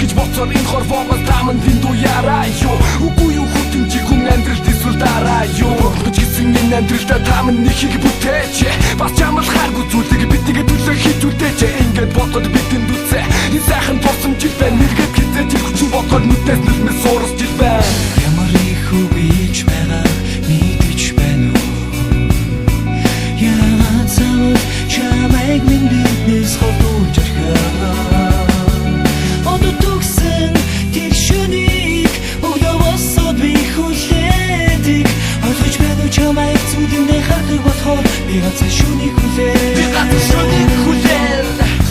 гэж боцоор энэ хорвоогоос тааман дэндүү яраа юу. Үгүй юу хүтэмжиг хүн амьдралд эсвэл дараа юу. Бүгд гисэн энэ амьдралдаа тааман нэхийг бүтээч. Бас чамд харгүй зүйлийг биднийг төлөө хийж үлдээч. Ингээд бодоход бидэнд үсэ энэ сайхан тусамжил байна. Нэргээд хизээж хүчин бодоход нүдээс нэлмэс суурсж ил байна. Ямар их үгийч байгаа мэдэж байна уу? Яагаад замд чамайг минь биднээс холдуулж орхио. Одод төгсөн тэр шөнийг өглөө босоод би хүлээдэг. Ойлгож байна уу чамайг зүудиндээ хатдаг болохоор би ганцхан шөнийг хүлээ. Би ганцхан шөнийг хүлээ.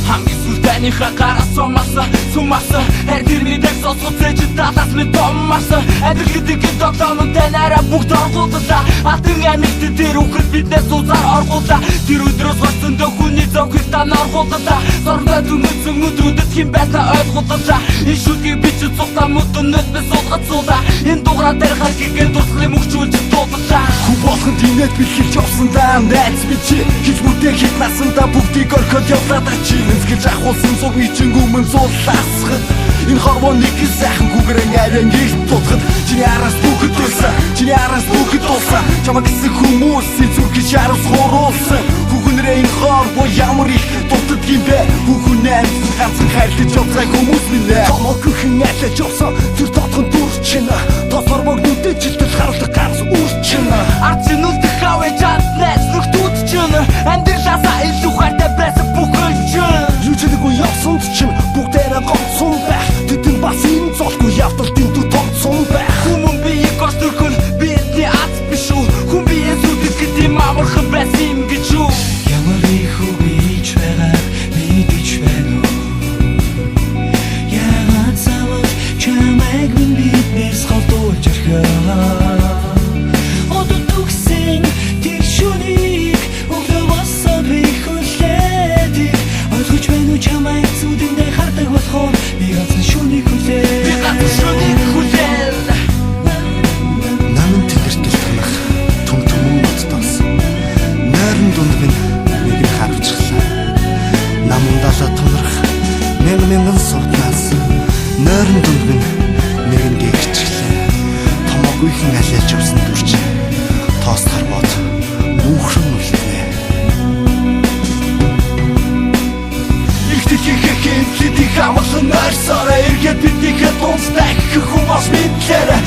Хамгийн сүлтээнийхээ гараас сумаса хайр тэрмийдэг сонсгоц зэж талаас минь томмаса. Амьдрал гэдэг тогтоомонтой нараа бүгд оргууллаа. Алтан амьд дээр үхэл биднээс узаар оргууллаа. Тэр өдрөөс гоцсондоо хүний зовхил тань оргууллаа. Соргоо зүмэсэн өдрүүдэд хэн байснаа ойлгууллаа. Энэ шүлгийг би ч цугтаа мөдөнөөс би суулгацуулаа. Энэ дугаараа дээр харгигээ дурслыг мөгчүүлж дууллаа. Хүн болгонд инээд бэлхэлж явсан даа найз би чи. Хич бүтээх хит насандаа бүгдийг орхиод явлаад чи. Нэмсгэж ахуулсан цуг ичин өмнө зуулаасхад. Энэ хорвоо нэг сайхан күгрэн авян гэрт тутахад. Чиний араас бүхэд tulсан, чиний араас бүхэд тулсан. Чамаа гэсэн хүмүүсийн зүрхийг шараас хуруулсан. Хүүхнэрээ энэ хорвоо ямар их дутдаг юм бэ? Хүүхэн найз ганцхан хайрлаж явсан хүмүүс минь. Томог гүхэн айлаж явсан тэр дотхон дүрчин. Тос хорвоог нүдэж жилтэл харлах ганц үрчин. Арчин үлдэх хавэ чад найз нөхдүүд чинь. Амьдралаасаа илүү хайртай байсан бүхэн чинь. Юучлэггүй явсан чинь бүгдээрээ гомцсон байх. Тэдэн бас энэ золгүй явдалтын төв томцсон байх. Хүмүүн биеийг гостөрхөн бидний аз биш үү? Хүн биеэс үдэх гэдэг амархан байсан юм гэж үү? Ямар их үгийч байгаа мэдэж байна уу? Яагаад замд чамайг минь биднээс холдуулж орхио. Одод төгсөн тэр шөнийг өглөө босоод би хүлээдэг. Ойлгож байна уу чамайг зүудиндээ хатдаг болохоор би ганцхан шөнийг хүлээ. Би ганцхан шөнийг хүлээ. Намын тэлэртэл танах түм ноцтоос нойрон дунд минь нэг нь харвчихлаа. Намундалаа тунрах мянган сууднаас нойрон дунд минь нэг нь гэгчлээ. Томоогүйхэн алиалж явсан дүрч тоос харбод мөнхрөн үлдэнэ. Хэмтдийг амгалан ойрсороо эргээд биднийхээ дундтай хүн бас мэдлээрэ.